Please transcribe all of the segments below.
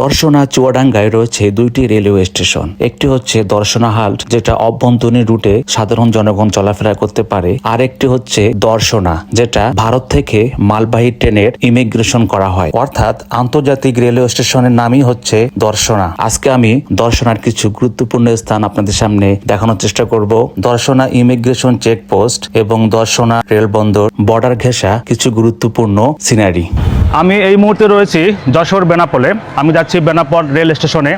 দর্শনা চুয়াডাঙ্গায় রয়েছে দুইটি railway station. একটি হচ্ছে দর্শনা হাল্ট, যেটা অভ্যন্তরীণ রুটে সাধারণ জনগণ চলাফেরা করতে পারে, আর একটি হচ্ছে দর্শনা, যেটা ভারত থেকে মালবাহী ট্রেনের ইমিগ্রেশন করা হয়, অর্থাৎ আন্তর্জাতিক রেলওয়ে স্টেশনের নামই হচ্ছে দর্শনা। আজকে আমি দর্শনার কিছু গুরুত্বপূর্ণ স্থান আপনাদের সামনে দেখানোর চেষ্টা করব। দর্শনা ইমিগ্রেশন চেকপোস্ট এবং দর্শনা রেলবন্দর বর্ডার ঘেঁষা কিছু গুরুত্বপূর্ণ সিনারি। আমি এই মুহূর্তে রয়েছি যশোর বেনাপোলে। আমি যাচ্ছি বেনাপোল রেল স্টেশনে।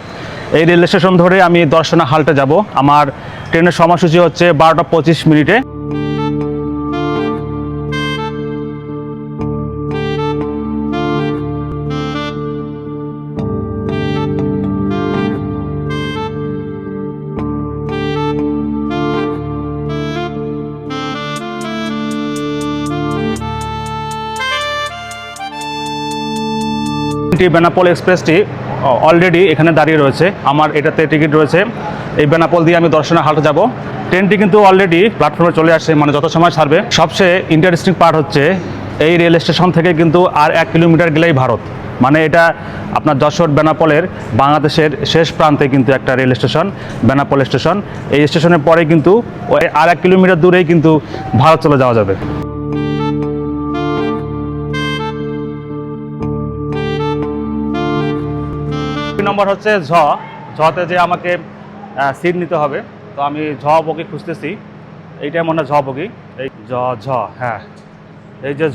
এই রেল স্টেশন ধরে আমি দর্শনা হাল্টে যাব। আমার ট্রেনের সময়সূচি হচ্ছে 12টা 25 মিনিটে। বেনাপোল এক্সপ্রেসটি অলরেডি এখানে দাঁড়িয়ে রয়েছে। আমার এটাতে টিকিট রয়েছে। এই বেনাপোল দিয়ে আমি দর্শনা হাল্টে যাব। ট্রেনটি কিন্তু অলরেডি প্ল্যাটফর্মে চলে আসছে, মানে যত সময় ছাড়বে। সবচেয়ে ইন্টারেস্টিং পার্ট হচ্ছে এই রেল স্টেশন থেকে কিন্তু আর 1 কিলোমিটার গেলেই ভারত। মানে এটা আপনার যশোর বেনাপোলের বাংলাদেশের শেষ প্রান্তে কিন্তু একটা রেল স্টেশন, বেনাপোল স্টেশন। এই স্টেশনের পরে কিন্তু আর 1 কিলোমিটার দূরেই কিন্তু ভারত চলে যাওয়া যাবে। নম্বর হচ্ছে ঝতে যে আমাকে সিট নিতে হবে, তো আমি বগি খুঁজতেছি। এইটাই মনে হয় বগি। এই হ্যাঁ, এই যে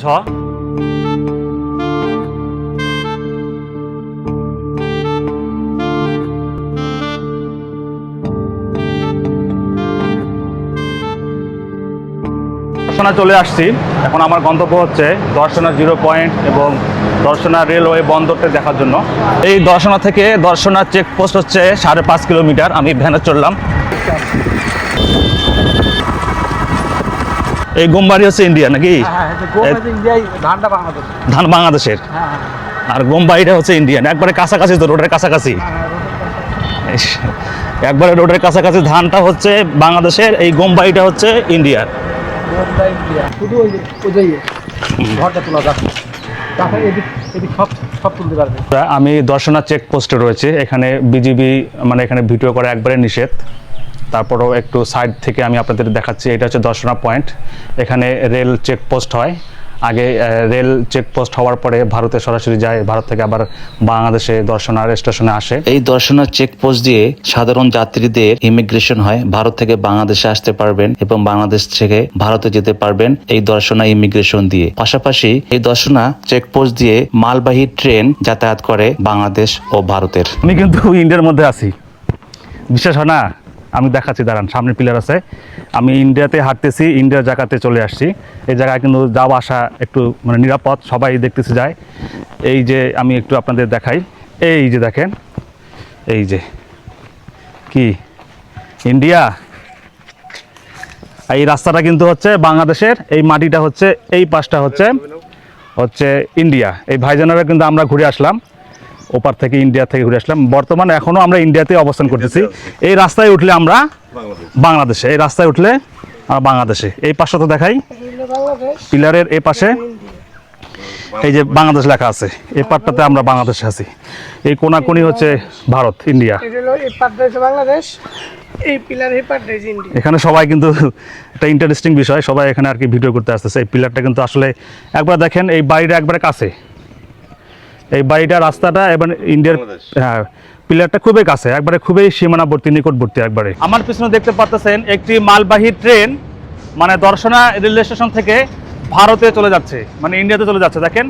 দর্শনা চলে আসছি। এখন আমার গন্তব্য হচ্ছে দর্শনা 0 পয়েন্ট এবং দর্শনা রেলওয়ে বন্দরটা দেখার জন্য। এই দর্শনা থেকে দর্শনা চেকপোস্ট হচ্ছে 5.5 কিলোমিটার। আমি ভ্যানে চললাম। এই গোমবাড়ি হচ্ছে ইন্ডিয়া নাকি? ধান বাংলাদেশের, আর গোমবাড়িটা হচ্ছে ইন্ডিয়ান। একবারে কাছাকাছি, তো রোডের কাছাকাছি, একবারে রোডের কাছাকাছি। ধানটা হচ্ছে বাংলাদেশের, এই গোমবাড়িটা হচ্ছে ইন্ডিয়ার। আমি দর্শনা চেকপোস্টে রয়েছে। এখানে বিজিবি, মানে এখানে ভিডিও করা একবারে নিষেধ। তারপরেও একটু সাইড থেকে আমি আপনাদের দেখাচ্ছি। এটা হচ্ছে দর্শনা পয়েন্ট। এখানে রেল চেকপোস্ট হয়। আগে রেল চেকপোস্ট হওয়ার পরে ভারতে সরাসরি যায়, ভারত থেকে আবার বাংলাদেশে দর্শনার স্টেশনে আসে। এই দর্শনা চেকপোস্ট দিয়ে সাধারণ যাত্রীদের ইমিগ্রেশন হয়। ভারত থেকে বাংলাদেশে আসতে পারবেন এবং বাংলাদেশ থেকে ভারতে যেতে পারবেন এই দর্শনা ইমিগ্রেশন দিয়ে। পাশাপাশি এই দর্শনা চেকপোস্ট দিয়ে মালবাহী ট্রেন যাতায়াত করে বাংলাদেশ ও ভারতের। আমি কিন্তু ইন্ডিয়ার মধ্যে আছি, বিশ্বাস হয় না? আমি দেখাচ্ছি, দাঁড়ান, সামনে পিলার আছে। আমি ইন্ডিয়াতে হাঁটতেছি, ইন্ডিয়ার জায়গাতে চলে আসছি। এই জায়গায় কিন্তু যাওয়া আসা একটু মানে নিরাপদ, সবাই দেখতেছে যায়। এই যে আমি একটু আপনাদের দেখাই, এই যে দেখেন, এই যে কি ইন্ডিয়া। এই রাস্তাটা কিন্তু হচ্ছে বাংলাদেশের, এই মাটিটা হচ্ছে, এই পাশটা হচ্ছে ইন্ডিয়া। এই ভাইজানেরা কিন্তু আমরা ঘুরে আসলাম, ওপার থেকে ইন্ডিয়া থেকে ঘুরে আসলাম। বর্তমানে এখনো আমরা ইন্ডিয়াতে অবস্থান করতেছি। এই রাস্তায় উঠলে আমরা বাংলাদেশে, এই রাস্তায় উঠলে আমরা বাংলাদেশে। এই পাশটা তো দেখাই, পিলারের এই পাশে এই যে বাংলাদেশ লেখা আছে, এই পাটটাতে আমরা বাংলাদেশে আছি। এই কোনাকুনি হচ্ছে ভারত, ইন্ডিয়া। এখানে সবাই কিন্তু একটা ইন্টারেস্টিং বিষয়, সবাই এখানে আর কি ভিডিও করতে আসতেছে। এই পিলারটা কিন্তু আসলে একবার দেখেন, এই বাড়িটা একবারে কাছে, এই বাড়িটা, রাস্তাটা এবং ইন্ডিয়ার, হ্যাঁ, পিলারটা খুবই কাছে, একবারে খুবই সীমানাবর্তী, নিকটবর্তী একবারে। আমার পিছনে দেখতে পাচ্ছেন একটি মালবাহী ট্রেন, মানে দর্শনা রেল স্টেশন থেকে ভারতে চলে যাচ্ছে, মানে ইন্ডিয়াতে চলে যাচ্ছে। দেখেন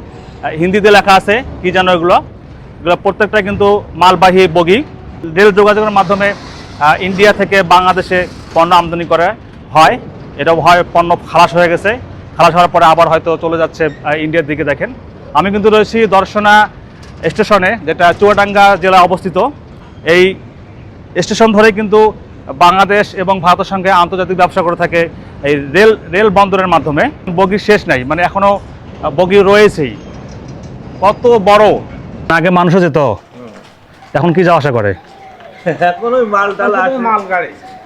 হিন্দিতে লেখা আছে কি যেন, এগুলো প্রত্যেকটা কিন্তু মালবাহী বগি। রেল যোগাযোগের মাধ্যমে ইন্ডিয়া থেকে বাংলাদেশে পণ্য আমদানি করা হয়। এটাও হয় পণ্য খালাস হয়ে গেছে, খালাস হওয়ার পরে আবার হয়তো চলে যাচ্ছে ইন্ডিয়ার দিকে। দেখেন আমি কিন্তু রয়েছি দর্শনা স্টেশনে, যেটা চুয়াডাঙ্গা জেলায় অবস্থিত। এই স্টেশন ধরে কিন্তু বাংলাদেশ এবং ভারতের সঙ্গে আন্তর্জাতিক ব্যবসা করে থাকে এই রেল বন্দরের মাধ্যমে। বগির শেষ নাই, মানে এখনো বগি রয়েছেই। কত বড়! আগে মানুষও যেত, এখন কি যাওয়া আসা করে?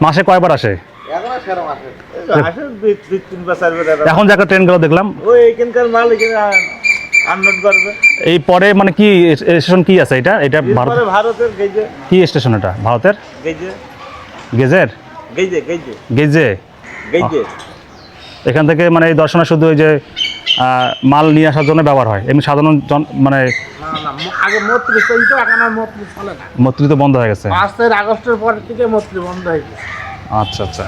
মাসে কয়বার আসে? এখন যে একটা ট্রেনগুলো দেখলাম, আনলোড করবে। এই পরে মানে কি স্টেশন কি আছে এটা? এটা এরপরে ভারতের গেজে কি স্টেশন এটা? ভারতের গেজে গেজের গেজে গেজে গেজে। গেজে। এখান থেকে মানে এই দর্শনা শুধু ওই যে মাল নিয়ে আসার জন্য ব্যবহার হয়, এমনি সাধারণ মানে না না, আগে মৈত্রী চলতো, এখন আর মৈত্রী চলে না। মৈত্রী তো বন্ধ হয়ে গেছে। 5 আগস্টের পর থেকে মৈত্রী বন্ধ হয়ে গেছে। আচ্ছা আচ্ছা।